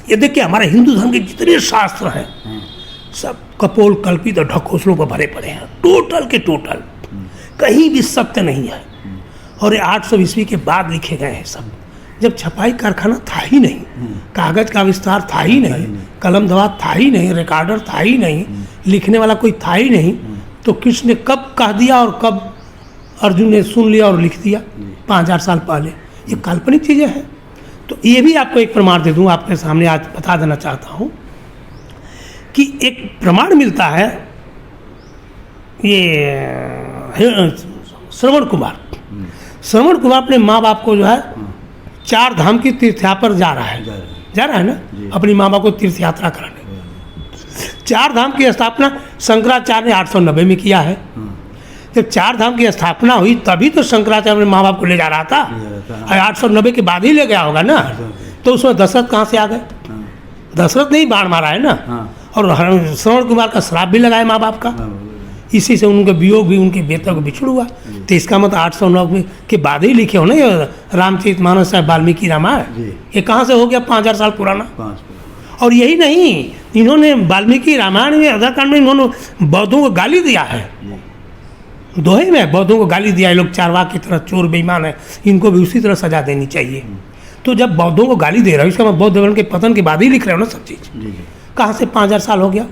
ये देखिए हमारे हिंदू धर्म के जितने शास्त्र हैं सब कपोल कल्पित और ढकोसलों पर भरे पड़े हैं, टोटल के टोटल, कहीं भी सत्य नहीं है। और ये 800 ईस्वी के बाद लिखे गए हैं सब, जब छपाई कारखाना था ही नहीं, कागज का विस्तार था ही नहीं, कलम दवात था ही नहीं, रिकॉर्डर था ही नहीं, लिखने वाला कोई था ही नहीं, तो कृष्ण ने कब कह दिया और कब अर्जुन ने सुन लिया और लिख दिया 5000 साल पहले। ये काल्पनिक चीज़ें हैं। तो ये भी आपको एक प्रमाण दे दूं, आपके सामने आज बता देना चाहता हूँ कि एक प्रमाण मिलता है, ये श्रवण कुमार अपने माँ बाप को जो है 4 धाम की तीर्थ यात्रा पर जा रहा है ना, अपनी माँ बाप को तीर्थ यात्रा कराने। 4 धाम की स्थापना शंकराचार्य ने 890 में किया है। जब 4 धाम की स्थापना हुई तभी तो शंकराचार्य अपने माँ बाप को ले जा रहा था, 890 के बाद ही ले गया होगा ना। तो उसमें दशरथ कहाँ से आ गए? दशरथ ने ही बाण मारा है ना, और श्रवण कुमार का श्राप भी लगाया माँ बाप का, इसी से उनके वियोग भी, उनके बेटा को बिछड़ हुआ। तो इसका मतलब 809 के बाद ही लिखे हो ना ये रामचरितमानस साहब वाल्मीकि रामायण। ये कहाँ से हो गया 5000 साल पुराना? और यही नहीं, इन्होंने वाल्मीकि रामायण में अदाकांड में इन्होंने बौद्धों को गाली दिया है, दोहे में बौद्धों को गाली दिया है, लोग चारवाक की तरह चोर बेईमान है, इनको भी उसी तरह सजा देनी चाहिए। तो जब बौद्धों को गाली दे रहे हो, इसका मतलब बौद्ध धर्म के पतन के बाद ही लिख रहे हो ना सब चीज़। कहाँ से 5000 साल हो गया?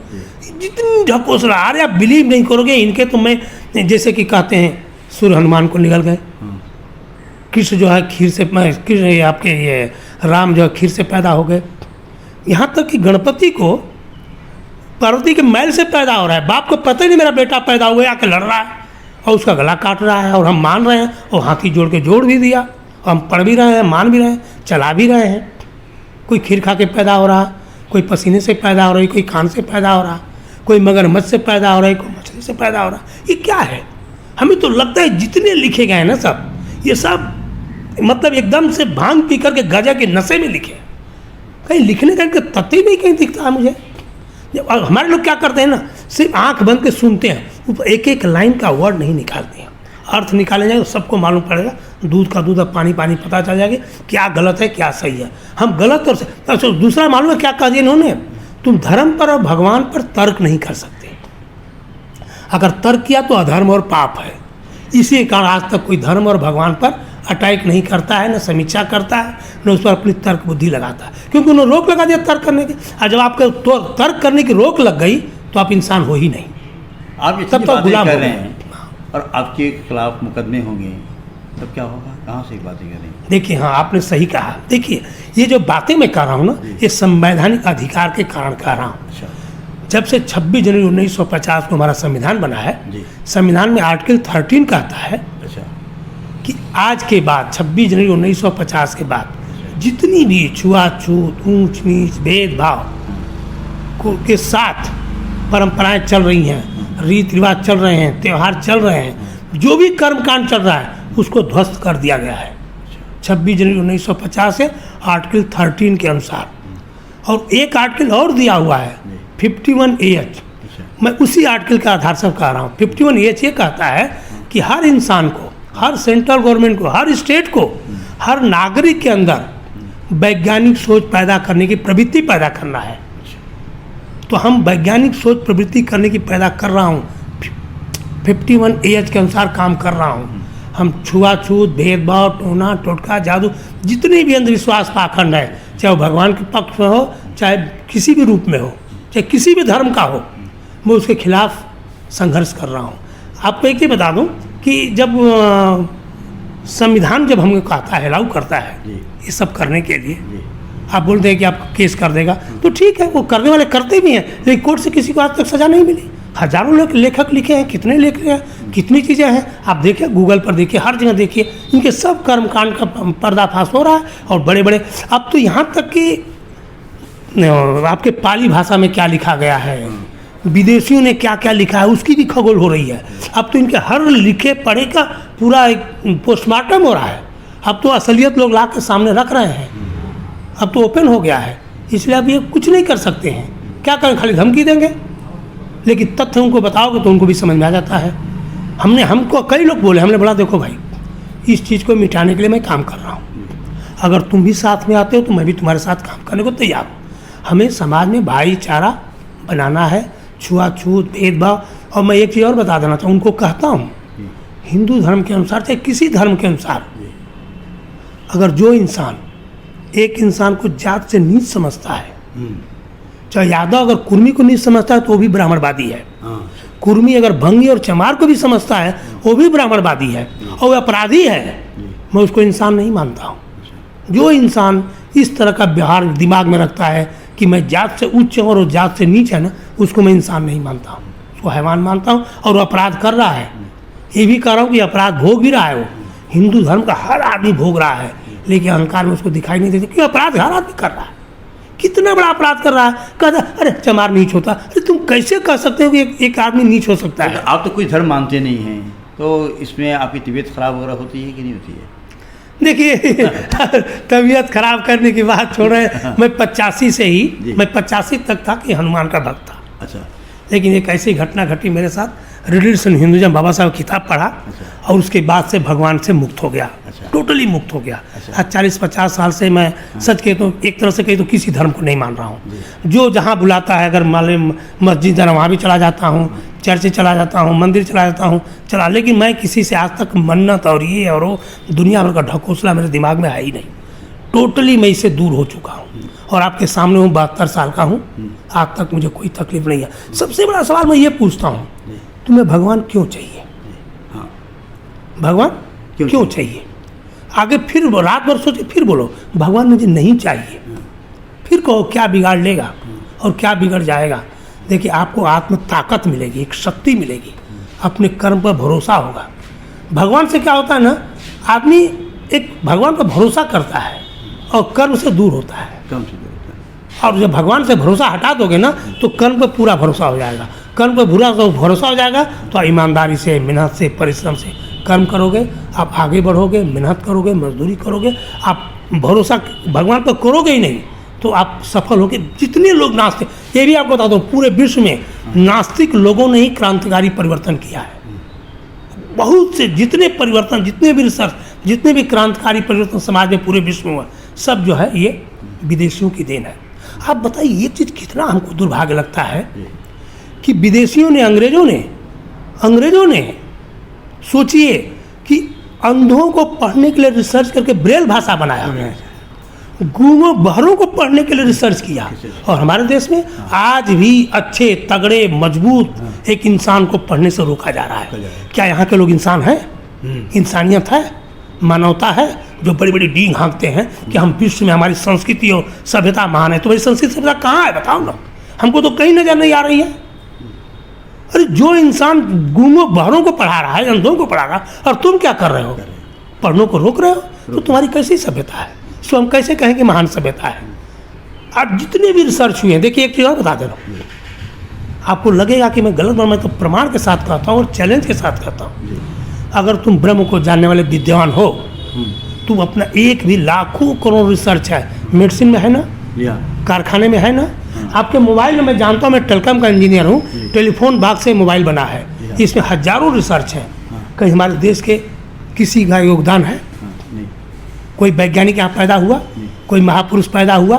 जितनी ढकोसला, अरे आप बिलीव नहीं करोगे इनके। तो मैं जैसे कि कहते हैं सूर्य हनुमान को निकल गए, कृष्ण जो है खीर से, कृष्ण आपके ये राम जो है खीर से पैदा हो गए, यहाँ तक कि गणपति को पार्वती के मैल से पैदा हो रहा है। बाप को पता ही नहीं मेरा बेटा पैदा हुआ, आके लड़ रहा है और उसका गला काट रहा है, और हम मान रहे हैं, और हाथी जोड़ के जोड़ भी दिया, और हम पढ़ भी रहे हैं, मान भी रहे हैं, चला भी रहे हैं। कोई खीर खा के पैदा हो रहा, कोई पसीने से पैदा हो रही, कोई खान से पैदा हो रहा, कोई मगरमच्छ से पैदा हो रहा है, कोई मछली से पैदा हो रहा। ये क्या है? हमें तो लगता है जितने लिखे गए हैं ना सब, ये सब मतलब एकदम से भांग पी करके गजा के नशे में लिखे। कहीं लिखने का तथ्य नहीं कहीं दिखता है मुझे। जब हमारे लोग क्या करते हैं ना, सिर्फ आंख बंद के सुनते हैं, ऊपर एक एक लाइन का वर्ड नहीं निकालते हैं। अर्थ निकाले जाएंगे तो सबको मालूम पड़ेगा, दूध का दूध, पानी पानी पता चल जाएगा क्या गलत है क्या सही है। हम गलत और अच्छा, दूसरा मालूम है क्या कह दिया इन्होंने, तुम धर्म पर और भगवान पर तर्क नहीं कर सकते। अगर तर्क किया तो अधर्म और पाप है। इसी कारण आज तक कोई धर्म और भगवान पर अटैक नहीं करता है, न समीक्षा करता है, न उस पर अपनी तर्क बुद्धि लगाता है, क्योंकि उन्होंने रोक लगा दिया तर्क करने की। और जब आपको तो तर्क करने की रोक लग गई तो आप इंसान हो ही नहीं, आप तब तो गुलाम कर रहे हैं और आपके खिलाफ मुकदमे होंगे, तब क्या होगा? कहाँ से बातें कर रहे हैं? देखिए, हाँ आपने सही कहा। देखिए ये जो बातें मैं कर रहा हूँ ना, ये संवैधानिक अधिकार के कारण कर रहा हूँ। अच्छा। जब से 26 जनवरी 1950 को हमारा संविधान बना है, संविधान में आर्टिकल 13 कहता है कि आज के बाद 26 जनवरी 1950 के बाद जितनी भी छुआछूत, ऊंच नीच, भेदभाव के साथ परंपराएं चल रही हैं, रीति रिवाज चल रहे हैं, त्यौहार चल रहे हैं, जो भी कर्मकांड चल रहा है उसको ध्वस्त कर दिया गया है 26 जनवरी 1950 से आर्टिकल 13 के अनुसार। और एक आर्टिकल और दिया हुआ है 51AH, मैं उसी आर्टिकल के आधार से कह रहा हूँ। 51AH ये कहता है कि हर इंसान को, हर सेंट्रल गवर्नमेंट को, हर स्टेट को, हर नागरिक के अंदर वैज्ञानिक सोच पैदा करने की प्रवृत्ति पैदा करना है। तो हम वैज्ञानिक सोच प्रवृत्ति करने की पैदा कर रहा हूँ, 51AH के अनुसार काम कर रहा हूँ। हम छुआछूत, भेदभाव, टोना टोटका, जादू, जितने भी अंधविश्वास पाखंड है, चाहे वो भगवान के पक्ष में हो, चाहे किसी भी रूप में हो, चाहे किसी भी धर्म का हो, मैं उसके खिलाफ संघर्ष कर रहा हूँ। आपको एक ही बता दूँ कि जब संविधान जब हमें कहता है, अलाउ करता है ये सब करने के लिए, आप बोलते हैं कि आपको केस कर देगा, तो ठीक है, वो करने वाले करते भी हैं, लेकिन कोर्ट से किसी को आज तक सज़ा नहीं मिली। हजारों लोग लेखक लिखे हैं, कितने लिख रहे हैं, कितनी चीज़ें हैं, आप देखिए गूगल पर देखिए, हर जगह देखिए, इनके सब कर्मकांड का पर्दाफाश हो रहा है। और बड़े बड़े, अब तो यहाँ तक कि आपके पाली भाषा में क्या लिखा गया है, विदेशियों ने क्या क्या लिखा है, उसकी भी खगोल हो रही है। अब तो इनके हर लिखे पढ़े का पूरा एक पोस्टमार्टम हो रहा है। अब तो असलियत लोग ला के सामने रख रहे हैं, अब तो ओपन हो गया है। इसलिए अब ये कुछ नहीं कर सकते हैं, क्या करें, खाली धमकी देंगे, लेकिन तथ्य उनको बताओगे तो उनको भी समझ में आ जाता है। हमको कई लोग बोले, हमने बोला देखो भाई, इस चीज़ को मिटाने के लिए मैं काम कर रहा हूँ, अगर तुम भी साथ में आते हो तो मैं भी तुम्हारे साथ काम करने को तैयार हूँ। हमें समाज में भाईचारा बनाना है, छुआछूत भेदभाव। और मैं एक चीज़ और बता देना चाहूँ, उनको कहता हूँ हिंदू धर्म के अनुसार चाहे किसी धर्म के अनुसार, अगर जो इंसान एक इंसान को जात से नीच समझता है, चाहे यादव अगर कुर्मी को नीच समझता है तो वो भी ब्राह्मणवादी है। कुर्मी अगर भंगी और चमार को भी समझता है वो भी ब्राह्मणवादी है और वो अपराधी है। मैं उसको इंसान नहीं मानता हूँ। जो इंसान इस तरह का व्यवहार दिमाग में रखता है कि मैं जात से उच्च हूँ और वो जात से नीच है ना, उसको मैं इंसान नहीं मानता हूँ, उसको हैवान मानता हूँ। और वो अपराध कर रहा है, ये भी कह रहा हूँ कि अपराध भोग भी रहा है। वो हिंदू धर्म का हर आदमी भोग रहा है, लेकिन अहंकार में उसको दिखाई नहीं देती क्यों अपराध हर आदमी कर रहा है। कितना बड़ा अपराध कर रहा है, कहता अरे चमार नीच होता। अरे तुम कैसे कह सकते हो कि एक आदमी नीच हो सकता है? आप तो कोई धर्म मानते नहीं हैं, तो इसमें आपकी तबीयत खराब वगैरह होती है कि नहीं होती है? देखिए तबीयत खराब करने की बात छोड़ रहे हैं। मैं 85 से ही, मैं 85 तक था कि हनुमान का भक्त था। अच्छा। लेकिन एक ऐसी घटना घटी मेरे साथ, रिडल्स इन हिंदुइज्म बाबा साहब किताब पढ़ा और उसके बाद से भगवान से मुक्त हो गया, टोटली मुक्त हो गया। आज 40-50 साल से मैं सच कहे तो एक तरह से कहे तो किसी धर्म को नहीं मान रहा हूँ। जो जहाँ बुलाता है, अगर मान लें मस्जिद जाना वहाँ भी चला जाता हूँ, चर्च चला जाता हूँ, मंदिर चला जाता हूँ, लेकिन मैं किसी से आज तक मन्नत और ये और वो दुनिया भर का ढकोसला मेरे दिमाग में है ही नहीं। टोटली मैं इससे दूर हो चुका हूँ और आपके सामने हूँ, 72 साल का हूँ, आज तक मुझे कोई तकलीफ नहीं है। सबसे बड़ा सवाल मैं ये पूछता हूँ, तुम्हें भगवान क्यों चाहिए? भगवान क्यों चाहिए? आगे फिर रात भर सोचे, फिर बोलो भगवान मुझे नहीं चाहिए, फिर कहो क्या बिगाड़ लेगा और क्या बिगड़ जाएगा। देखिए आपको आत्म ताकत मिलेगी, एक शक्ति मिलेगी, अपने कर्म पर भरोसा होगा। भगवान से क्या होता है ना, आदमी एक भगवान पर भरोसा करता है और कर्म से दूर होता है। और जब भगवान से भरोसा हटा दोगे ना तो कर्म पर पूरा भरोसा हो जाएगा। कर्म पर पूरा भरोसा हो जाएगा तो ईमानदारी से, मेहनत से, परिश्रम से कर्म करोगे, आप आगे बढ़ोगे, मेहनत करोगे, मजदूरी करोगे। आप भरोसा भगवान पर करोगे ही नहीं तो आप सफल होगे। जितने लोग नास्तिक, ये भी आपको बता दो, पूरे विश्व में नास्तिक लोगों ने ही क्रांतिकारी परिवर्तन किया है। बहुत से जितने परिवर्तन, जितने भी रिसर्च, जितने भी क्रांतिकारी परिवर्तन समाज में पूरे विश्व में हुआ, सब जो है ये विदेशियों की देन है। आप बताइए ये चीज़ कितना हमको दुर्भाग्य लगता है कि विदेशियों ने, अंग्रेजों ने सोचिए कि अंधों को पढ़ने के लिए रिसर्च करके ब्रेल भाषा बनाया, गूंगों बहरों को पढ़ने के लिए रिसर्च किया। और हमारे देश में आज भी अच्छे, तगड़े, मजबूत एक इंसान को पढ़ने से रोका जा रहा है। क्या यहाँ के लोग इंसान हैं? इंसानियत है, मानवता है? जो बड़ी बड़ी डींग हाँकते हैं कि हम विश्व में हमारी संस्कृति और सभ्यता महान है, तो भाई संस्कृति सभ्यता कहाँ है बताओ ना, हमको तो कहीं नजर नहीं आ रही है। अरे जो इंसान गूंगों बहरों को पढ़ा रहा है, अंधों को पढ़ा रहा है, और तुम क्या कर रहे हो? पढ़ने को रोक रहे हो, तो तुम्हारी कैसी सभ्यता है? इसको हम कैसे कहें कि महान सभ्यता है? आप जितने भी रिसर्च हुए हैं, देखिए एक चीज़ और बता दे रहा हूँ, आपको लगेगा कि मैं गलत, मैं तो प्रमाण के साथ कहता हूँ और चैलेंज के साथ कहता हूँ। अगर तुम ब्रह्म को जानने वाले विद्वान हो, तुम अपना एक भी लाखों करोड़ रिसर्च है, मेडिसिन में है ना, कारखाने में है ना, आपके मोबाइल में, मैं जानता हूँ, मैं टेलीकॉम का इंजीनियर हूँ, टेलीफोन बॉक्स से मोबाइल बना है, इसमें हजारों रिसर्च है। कहीं हमारे देश के किसी का योगदान है? कोई वैज्ञानिक यहाँ पैदा हुआ? कोई महापुरुष पैदा हुआ?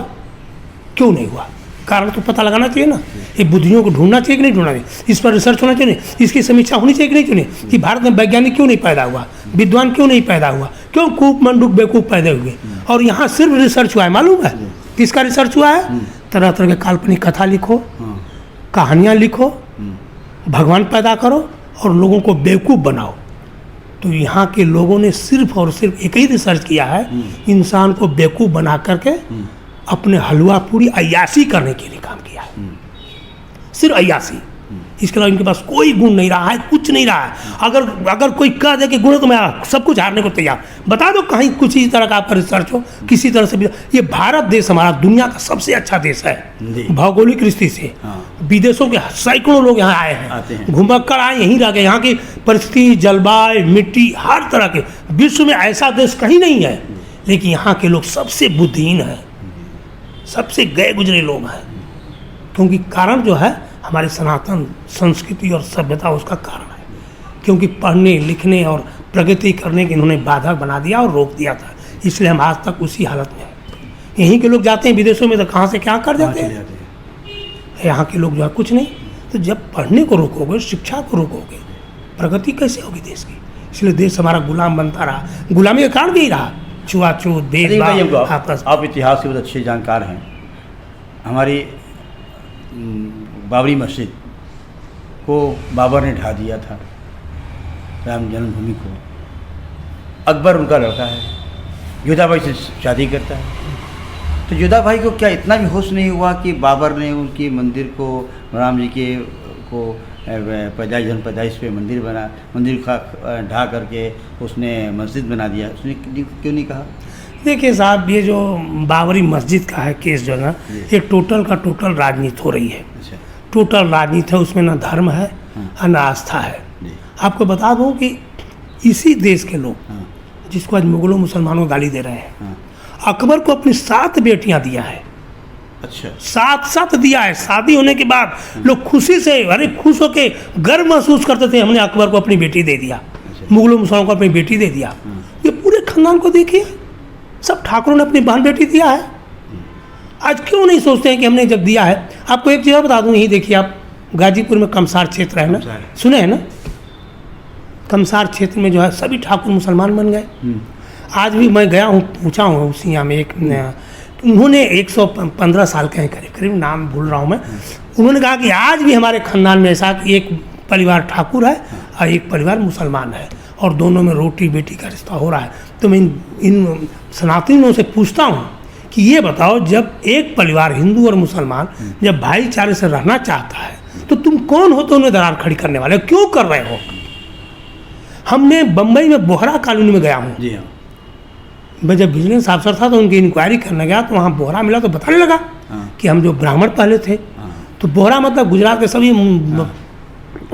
क्यों नहीं हुआ? कारण तो पता लगाना चाहिए ना। ये बुद्धियों को ढूंढना चाहिए कि नहीं ढूंढना चाहिए? इस पर रिसर्च होना चाहिए, इसकी समीक्षा होनी चाहिए कि नहीं चाहिए कि भारत में वैज्ञानिक क्यों नहीं पैदा हुआ, विद्वान क्यों नहीं पैदा हुआ, क्यों कूप मंडूक बेवकूफ़ पैदा हुए? और यहाँ सिर्फ रिसर्च हुआ है, मालूम है किसका रिसर्च हुआ है? तरह तरह के काल्पनिक कथा लिखो, कहानियाँ लिखो, भगवान पैदा करो और लोगों को बेवकूफ़ बनाओ। तो यहाँ के लोगों ने सिर्फ और सिर्फ एक ही रिसर्च किया है, इंसान को बेवकूफ़ बना करके अपने हलवा पूरी अय्यासी करने के लिए काम किया है, सिर्फ अय्यासी। इसके अलावा इनके पास कोई गुण नहीं रहा है, कुछ नहीं रहा है। अगर कोई कह दे कि गुण है तो मैं सब कुछ हारने को तैयार, बता दो कहीं कुछ इस तरह का आपका रिसर्च हो किसी तरह से भी। ये भारत देश हमारा दुनिया का सबसे अच्छा देश है भौगोलिक दृष्टि से। विदेशों के सैकड़ों लोग यहाँ आए हैं, घुमक्कड़ आए, यहीं रह गए। यहाँ की परिस्थिति, जलवायु, मिट्टी, हर तरह के, विश्व में ऐसा देश कहीं नहीं है। लेकिन यहाँ के लोग सबसे बुद्धिहीन हैं, सबसे गए गुजरे लोग हैं, क्योंकि कारण जो है हमारी सनातन संस्कृति और सभ्यता उसका कारण है। क्योंकि पढ़ने लिखने और प्रगति करने की इन्होंने बाधा बना दिया और रोक दिया था, इसलिए हम आज तक उसी हालत में हैं। यहीं के लोग जाते हैं विदेशों में तो कहाँ से क्या कर जाते चले हैं। जाते हैं। यहाँ के लोग जो है कुछ नहीं। तो जब पढ़ने को रोकोगे, शिक्षा को रोकोगे, प्रगति कैसे होगी देश की। इसलिए देश हमारा गुलाम बनता रहा, गुलामी का कारण भी यही रहा, छुआछूत, अली भाई, हमको भेदभाव आपस। आप इतिहास के बहुत अच्छे जानकार हैं। हमारी बाबरी मस्जिद को बाबर ने ढा दिया था, राम जन्मभूमि को। अकबर उनका लड़का है, योधा भाई से शादी करता है। तो योधा भाई को क्या इतना भी होश नहीं हुआ कि बाबर ने उनकी मंदिर को, राम जी के को पैदाइश पे मंदिर बना, मंदिर का ढा करके उसने मस्जिद बना दिया, उसने क्यों नहीं कहा? देखिए साहब, ये जो बाबरी मस्जिद का है केस जो है ना, ये टोटल का टोटल राजनीति हो रही है। अच्छा। टोटल राजनीति है, उसमें ना धर्म है और ना आस्था है। आपको बता दूं कि इसी देश के लोग हाँ। जिसको आज मुगलों मुसलमानों को गाली दे रहे हैं, हाँ। अकबर को अपनी 7 बेटियां दिया है। अच्छा। 7 दिया है। शादी होने के बाद लोग खुशी से, अरे खुश होके गर्व महसूस करते थे, हमने अकबर को अपनी बेटी दे दिया, मुगलों मुसलमानों को अपनी बेटी दे दिया। ये पूरे खानदान को देखिए, सब ठाकुरों ने अपनी बहन बेटी दिया है। आज क्यों नहीं सोचते हैं कि हमने जब दिया है। आपको एक चीज़ बता दूं, यही देखिए आप, गाजीपुर में कमसार क्षेत्र है ना, सुने हैं ना, कमसार क्षेत्र में जो है सभी ठाकुर मुसलमान बन गए। आज भी मैं गया हूँ, पूछा हूँ उसी यहाँ में, एक उन्होंने 115 साल के हैं करीब करीब, नाम भूल रहा हूँ मैं। उन्होंने कहा कि आज भी हमारे खानदान में ऐसा कि एक परिवार ठाकुर है और एक परिवार मुसलमान है, और दोनों में रोटी बेटी का रिश्ता हो रहा है। तो मैं इन सनातनियों से पूछता हूँ कि ये बताओ, जब एक परिवार हिंदू और मुसलमान जब भाईचारे से रहना चाहता है, तो तुम कौन हो तो उन्हें दरार खड़ी करने वाले, क्यों कर रहे हो? हमने बम्बई में बोहरा कॉलोनी में गया हूँ। जी हाँ। मैं जब विजिलेंस अफसर था तो उनकी इंक्वायरी करने गया, तो वहाँ बोहरा मिला, तो बताने लगा कि हम जो ब्राह्मण पहले थे, तो बोहरा मतलब गुजरात के सभी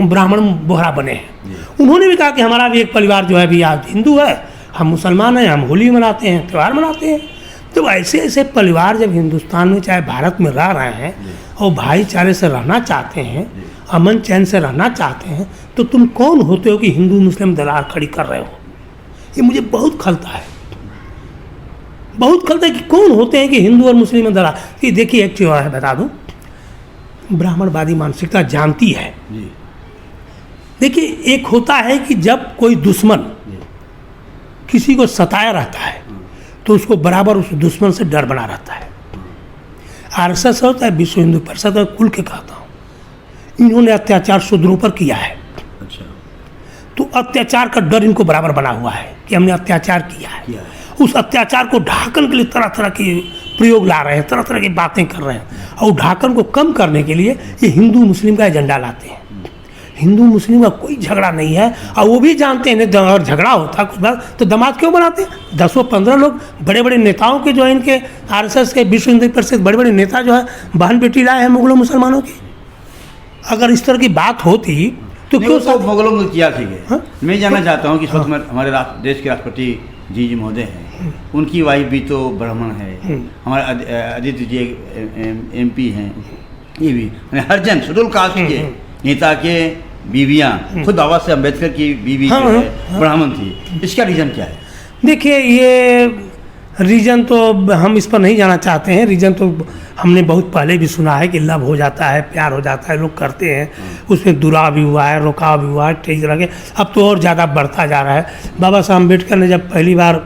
ब्राह्मण बोहरा बने हैं। उन्होंने भी कहा कि हमारा भी एक परिवार जो है भी आज हिंदू है, हम मुसलमान हैं, हम होली मनाते हैं, त्यौहार मनाते हैं। तो ऐसे ऐसे परिवार जब हिंदुस्तान में चाहे भारत में रह रहे हैं और भाईचारे से रहना चाहते हैं, अमन चैन से रहना चाहते हैं, तो तुम कौन होते हो कि हिंदू मुस्लिम दरार खड़ी कर रहे हो? ये मुझे बहुत खलता है, बहुत खलता है कि कौन होते हैं कि हिंदू और मुस्लिम में दरार। कि देखिए एक चीज़ और है, बता दूं, ब्राह्मणवादी मानसिकता जानती है। देखिए, एक होता है कि जब कोई दुश्मन किसी को सताया रहता है तो उसको बराबर उस दुश्मन से डर बना रहता है। आरएसएस होता है, विश्व हिंदू परिषद और कुल के कहता हूँ, इन्होंने अत्याचार शूद्रों पर किया है। अच्छा। तो अत्याचार का डर इनको बराबर बना हुआ है कि हमने अत्याचार किया है। उस अत्याचार को ढाकन के लिए तरह तरह के प्रयोग ला रहे हैं, तरह तरह की बातें कर रहे हैं, और ढाकन को कम करने के लिए ये हिंदू मुस्लिम का एजेंडा लाते हैं। हिंदू मुस्लिम का कोई झगड़ा नहीं है, और वो भी जानते हैं अगर झगड़ा होता कुछ बात तो दामाद क्यों बनाते हैं? 10-15 लोग बड़े बड़े नेताओं के जो है, इनके आरएसएस के, विश्व हिंदू परिषद, बड़े बड़े नेता जो है बहन बेटी लाए हैं मुगलों मुसलमानों की। अगर इस तरह की बात होती तो क्यों सब मुगलों में किया थी। हाँ? मैं जानना चाहता हूँ कि इस वक्त हमारे देश के राष्ट्रपति जी महोदय हैं, उनकी वाइफ भी तो ब्राह्मण है, हमारे आदित्य जी MP हैं, ये भी हर जन शेड्यूल कास्ट के नेता के बीवियाँ, खुद बाबा साहब अम्बेडकर की बीवी जो है ब्राह्मण थी। इसका रीज़न क्या है? देखिए, ये रीज़न तो हम इस पर नहीं जाना चाहते हैं। रीज़न तो हमने बहुत पहले भी सुना है कि लव हो जाता है, प्यार हो जाता है, लोग करते हैं, उसमें दुरा भी हुआ है, रोकाव भी हुआ है, कई तरह के। अब तो और ज़्यादा बढ़ता जा रहा है। बाबा साहब अम्बेडकर ने जब पहली बार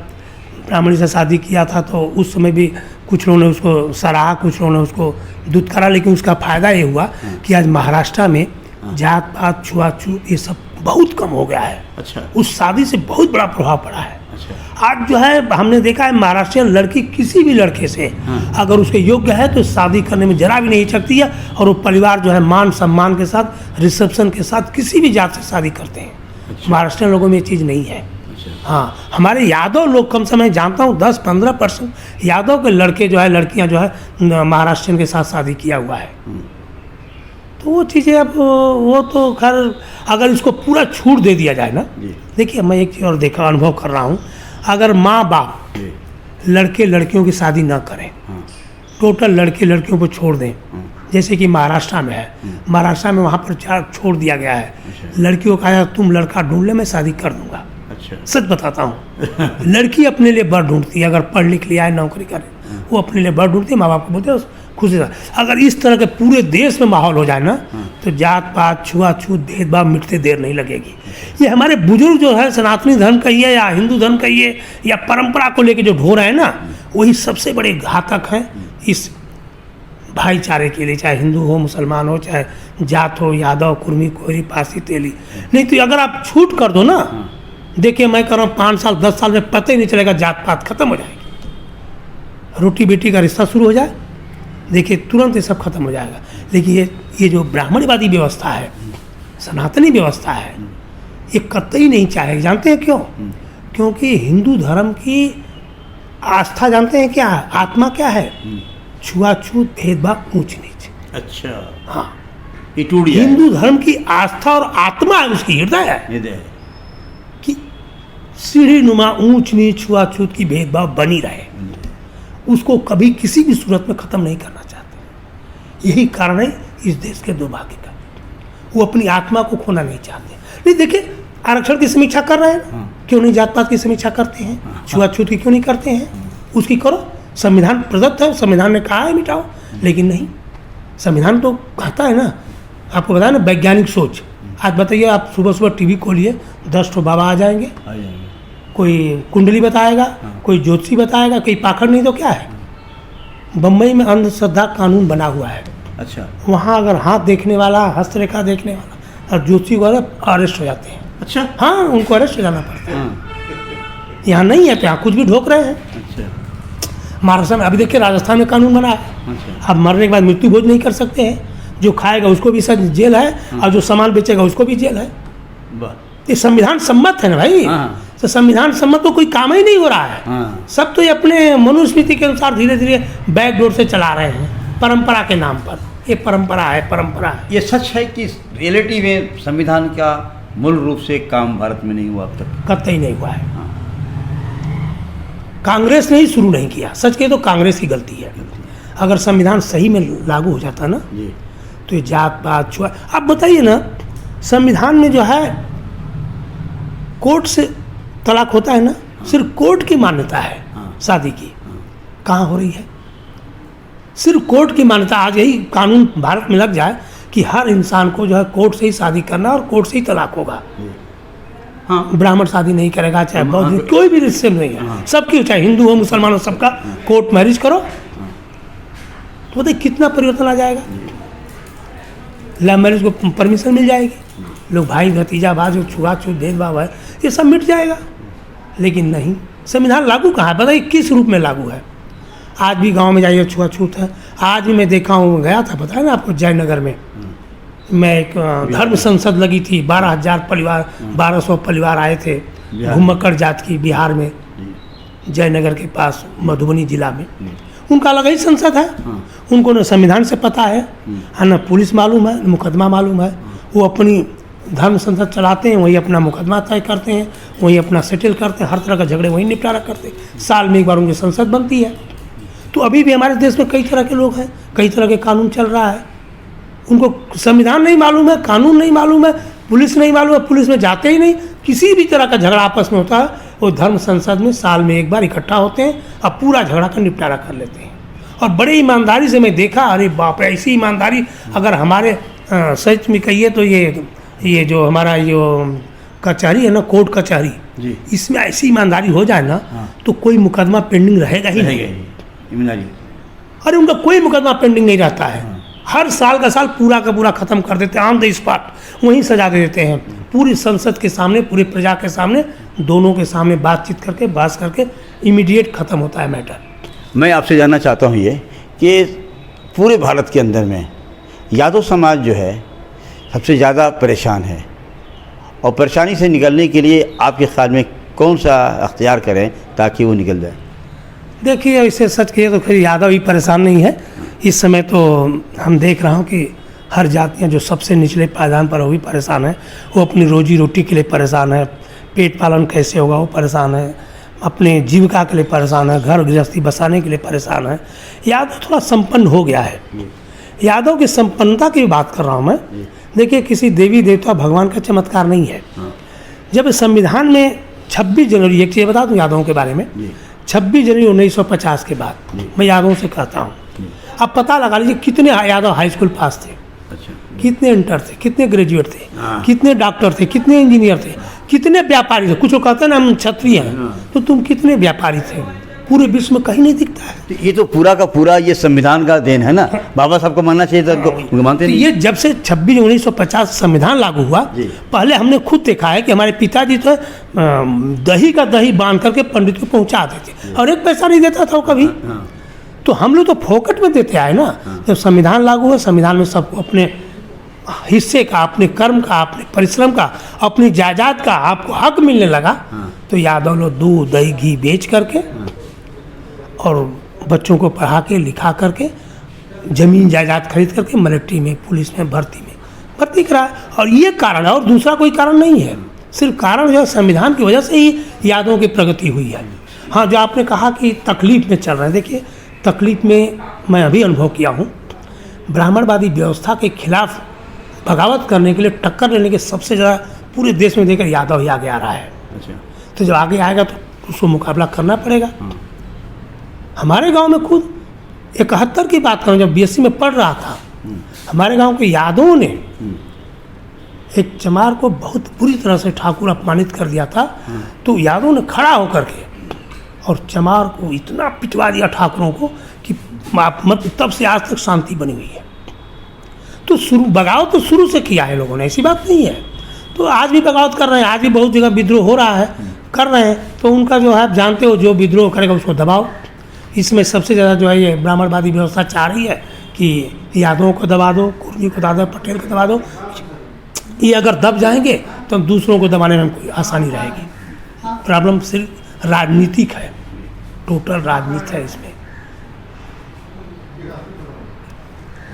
ब्राह्मणी से शादी किया था तो उस समय भी कुछ लोगों ने उसको सराहा, कुछ लोगों ने उसको दुत्कारा, लेकिन उसका फ़ायदा ये हुआ कि आज महाराष्ट्र में जात पात, छुआछूत, ये सब बहुत कम हो गया है। अच्छा। उस शादी से बहुत बड़ा प्रभाव पड़ा है। अच्छा। आज जो है हमने देखा है, महाराष्ट्रियन लड़की किसी भी लड़के से अगर उसके योग्य है तो शादी करने में जरा भी नहीं हिचकती है, और वो परिवार जो है मान सम्मान के साथ, रिसेप्शन के साथ किसी भी जात से शादी करते हैं। अच्छा। महाराष्ट्रियन लोगों में ये चीज़ नहीं है। अच्छा। हाँ, हमारे यादव लोग कम से मैं जानता हूँ 10-15% यादव के लड़के जो है, लड़कियाँ जो है महाराष्ट्रियन के साथ शादी किया हुआ है। तो वो चीज़ें अब वो तो खैर, अगर इसको पूरा छूट दे दिया जाए ना। देखिए, मैं एक चीज़ और देखा, अनुभव कर रहा हूँ, अगर माँ बाप लड़के लड़कियों की शादी ना करें, टोटल लड़के लड़कियों को छोड़ दें, जैसे कि महाराष्ट्र में है, महाराष्ट्र में वहाँ पर छोड़ दिया गया है। लड़कियों का कहा, तुम लड़का ढूंढ ले, मैं शादी कर दूंगा। अच्छा। सच बताता हूँ, लड़की अपने लिए बर ढूंढती है, अगर पढ़ लिख लिया है, नौकरी करे, वो अपने लिए बर ढूंढती है, माँ बाप को बोलते हैं खुशी से। अगर इस तरह के पूरे देश में माहौल हो जाए ना, तो जात पात छुआछूत भेदभाव मिटते देर नहीं लगेगी। ये हमारे बुजुर्ग जो है सनातनी धर्म कहिए या हिंदू धर्म कहिए या परंपरा को लेके जो ढो रहे हैं ना, वही सबसे बड़े घातक हैं इस भाईचारे के लिए, चाहे हिंदू हो, मुसलमान हो, चाहे जात हो, यादव, कुर्मी, कोहरी, पासी, तेली। नहीं तो अगर आप छूट कर दो ना, देखिए मैं कह रहा हूँ 5 साल 10 साल में पता ही नहीं चलेगा, जात पात खत्म हो जाएगी। रोटी बेटी का रिश्ता शुरू हो जाए, देखिए तुरंत ये सब खत्म हो जाएगा। लेकिन ये जो ब्राह्मणवादी व्यवस्था है, सनातनी व्यवस्था है, ये कतई नहीं चाहेगी। जानते हैं क्यों? क्योंकि हिंदू धर्म की आस्था जानते हैं क्या है, आत्मा क्या है? छुआछूत, भेदभाव, ऊंच नीच। अच्छा, हाँ, ये टूट गया है। हिंदू धर्म की आस्था और आत्मा है, उसकी हृदय है हृदय है। कि सीढ़ी नुमा, ऊंच नीच, छुआछूत की भेदभाव बनी रहे, उसको कभी किसी भी सूरत में ख़त्म नहीं करना चाहते। यही कारण है इस देश के दुर्भाग्य का। वो अपनी आत्मा को खोना नहीं चाहते। नहीं, देखिए आरक्षण की समीक्षा कर रहे हैं, क्यों नहीं जात पात की समीक्षा करते हैं? छुआछूत की क्यों नहीं करते हैं? उसकी करो, संविधान प्रदत्त है, संविधान ने कहा है मिटाओ, लेकिन नहीं। संविधान तो कहता है ना, आपको बताया ना, वैज्ञानिक सोच। आज बताइए, आप सुबह सुबह टीवी खोलिए, 10 ठो बाबा आ जाएंगे, कोई कुंडली बताएगा, कोई ज्योतिषी बताएगा, कोई पाखंड, नहीं तो क्या है। बम्बई में अंधश्रद्धा कानून बना हुआ है। अच्छा, वहाँ अगर हाथ देखने वाला, हस्तरेखा देखने वाला और ज्योतिषी वाला अरेस्ट हो जाते हैं। अच्छा, हाँ, उनको अरेस्ट हो जाना पड़ता है। हाँ, यहाँ नहीं है तो यहाँ कुछ भी ढोक रहे हैं। अच्छा, महाराष्ट्र में अभी देखिए, राजस्थान में कानून बना है, अच्छा, अब मरने के बाद मृत्यु भोज नहीं कर सकते हैं। जो खाएगा उसको भी सर जेल है, और जो सामान बेचेगा उसको भी जेल है। वाह, ये संविधान सम्मत है ना भाई। हाँ। तो संविधान सम्मत तो कोई काम ही नहीं हो रहा है। हाँ। सब तो ये अपने मनुस्मृति के अनुसार धीरे धीरे बैक डोर से चला रहे हैं, परंपरा के नाम पर। ये परंपरा है, परंपरा है। ये सच है कि रियलिटी में संविधान का मूल रूप से काम भारत में नहीं हुआ अब तक। कतई नहीं हुआ है। हाँ। कांग्रेस ने ही शुरू नहीं किया। सच कहे तो कांग्रेस की गलती है। अगर संविधान सही में लागू हो जाता ना, जी, तो ये जात पात छुआ। आप बताइए ना, संविधान में जो है कोर्ट से तलाक होता है ना, सिर्फ कोर्ट की मान्यता है शादी की। कहाँ हो रही है? सिर्फ कोर्ट की मान्यता। आज यही कानून भारत में लग जाए कि हर इंसान को जो है कोर्ट से ही शादी करना और कोर्ट से ही तलाक होगा। हाँ, ब्राह्मण शादी नहीं करेगा, चाहे बौद्ध, कोई भी रिश्ते में नहीं है। सबकी, चाहे हिंदू हो, मुसलमान हो, सबका कोर्ट मैरिज करो, तो बताइए कितना परिवर्तन आ जाएगा। लव मैरिज को परमिशन मिल जाएगी, लोग भाई भतीजा भाई जो छुआछूत भेदभाव है ये सब मिट जाएगा। लेकिन नहीं, संविधान लागू कहाँ है? बताइए किस रूप में लागू है? आज भी गांव में जाइए छुआछूत है। आज भी मैं देखा हूँ, गया था, पता है ना आपको, जयनगर में मैं एक धर्म संसद लगी थी। 12,000 परिवार, 1200 परिवार आए थे, घुमक्कड़ जात की, बिहार में, जयनगर के पास, मधुबनी जिला में। उनका अलग ही संसद है। उनको न संविधान से पता है, न पुलिस मालूम है, न मुकदमा मालूम है। वो अपनी धर्म संसद चलाते हैं, वही अपना मुकदमा तय करते हैं, वही अपना सेटल करते हैं, हर तरह का झगड़े वही निपटारा करते हैं। साल में एक बार उनकी संसद बनती है। तो अभी भी हमारे देश में कई तरह के लोग हैं, कई तरह के कानून चल रहा है। उनको संविधान नहीं मालूम है, कानून नहीं मालूम है, पुलिस नहीं मालूम है, पुलिस में जाते ही नहीं। किसी भी तरह का झगड़ा आपस में होता है, वो धर्म संसद में साल में एक बार इकट्ठा होते हैं और पूरा झगड़ा का निपटारा कर लेते हैं। और बड़े ईमानदारी से मैं देखा, अरे बाप रे, ऐसी ईमानदारी अगर हमारे सच में कहिए तो ये जो हमारा जो कचहरी है ना, कोर्ट कचहरी, इसमें ऐसी ईमानदारी हो जाए ना, तो कोई मुकदमा पेंडिंग रहेगा ही नहीं। ईमानदारी, अरे उनका कोई मुकदमा पेंडिंग नहीं रहता है। हर साल का साल पूरा का पूरा खत्म कर देते हैं, ऑन द स्पॉट वहीं सजा दे देते हैं। पूरी संसद के सामने, पूरी प्रजा के सामने, दोनों के सामने बातचीत करके, बहस करके इमीडिएट खत्म होता है मैटर। मैं आपसे जानना चाहता हूँ ये कि पूरे भारत के अंदर में यादव समाज जो है सबसे ज़्यादा परेशान है, और परेशानी से निकलने के लिए आपके ख्याल में कौन सा अख्तियार करें ताकि वो निकल जाए? देखिए, इसे सच कहिए तो फिर यादव ही परेशान नहीं है। इस समय तो हम देख रहा हूँ कि हर जातियाँ जो सबसे निचले पायदान पर वो भी परेशान है। वो अपनी रोजी रोटी के लिए परेशान है, पेट पालन कैसे होगा वो परेशान है, अपने जीविका के लिए परेशान है, घर गृहस्थी बसाने के लिए परेशान है। यादव थोड़ा संपन्न हो गया है। यादव की संपन्नता की बात कर रहा हूँ मैं। देखिए, किसी देवी देवता भगवान का चमत्कार नहीं है। जब संविधान में 26 जनवरी, एक चीज़ बता दूँ यादवों के बारे में, 26 जनवरी 1950 के बाद मैं यादव से कहता हूँ, अब पता लगा लीजिए कितने यादव हाई स्कूल पास थे, अच्छा, कितने इंटर थे, कितने ग्रेजुएट थे, हाँ। कितने डॉक्टर थे, कितने इंजीनियर थे, कितने व्यापारी थे। कुछ लोग कहते हैं ना हम क्षत्रिय हैं, हाँ। तो तुम कितने व्यापारी थे, पूरे विश्व में कहीं नहीं दिखता है। तो ये तो पूरा का पूरा ये संविधान का देन है ना, बाबा साहब को मानना चाहिए था, उनको मानते तो नहीं। ये जब से 26 1950 संविधान लागू हुआ, जी। पहले हमने खुद देखा है कि हमारे पिताजी तो दही का दही बांध करके पंडित को पहुंचा देते और एक पैसा नहीं देता था वो कभी। हाँ, तो हम लोग तो फोकट में देते आए ना। जब संविधान लागू हुआ, संविधान में सबको अपने हिस्से का, अपने कर्म का, अपने परिश्रम का, अपनी जायदाद का आपको हक मिलने लगा, तो यादव लोग दूध दही घी बेच करके और बच्चों को पढ़ा के लिखा करके जमीन जायदाद खरीद करके मिलिट्री में, पुलिस में, भर्ती करा। और ये कारण है, और दूसरा कोई कारण नहीं है। सिर्फ कारण जो है संविधान की वजह से ही यादवों की प्रगति हुई है। हाँ, जो आपने कहा कि तकलीफ में चल रहे हैं, देखिए तकलीफ में मैं अभी अनुभव किया हूँ। ब्राह्मणवादी व्यवस्था के खिलाफ बगावत करने के लिए, टक्कर लेने के सबसे ज़्यादा पूरे देश में देखकर यादव ही आगे आ रहा है। अच्छा, तो जब आगे आएगा तो उसको मुकाबला करना पड़ेगा। हमारे गांव में खुद 71 की बात करूं, जब बीएससी में पढ़ रहा था, हमारे गांव के यादवों ने एक चमार को बहुत बुरी तरह से ठाकुर अपमानित कर दिया था। तो यादवों ने खड़ा होकर के और चमार को इतना पिटवा दिया ठाकुरों को कि मतलब तब से आज तक शांति बनी हुई है। तो बगावत तो शुरू से किया है लोगों ने, ऐसी बात नहीं है। तो आज भी बगावत कर रहे हैं, आज भी बहुत जगह विद्रोह हो रहा है, कर रहे हैं। तो उनका जो है आप जानते हो, जो विद्रोह करेगा उसको दबाओ। इसमें सबसे ज़्यादा जो है ये ब्राह्मणवादी व्यवस्था चाह रही है कि यादवों को दबा दो, कुर्मी को दबा दो, पटेल को दबा दो। ये अगर दब जाएंगे तो दूसरों को दबाने में कोई आसानी रहेगी। प्रॉब्लम सिर्फ राजनीतिक है, टोटल राजनीति है इसमें।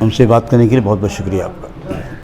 हमसे बात करने के लिए बहुत बहुत शुक्रिया आपका।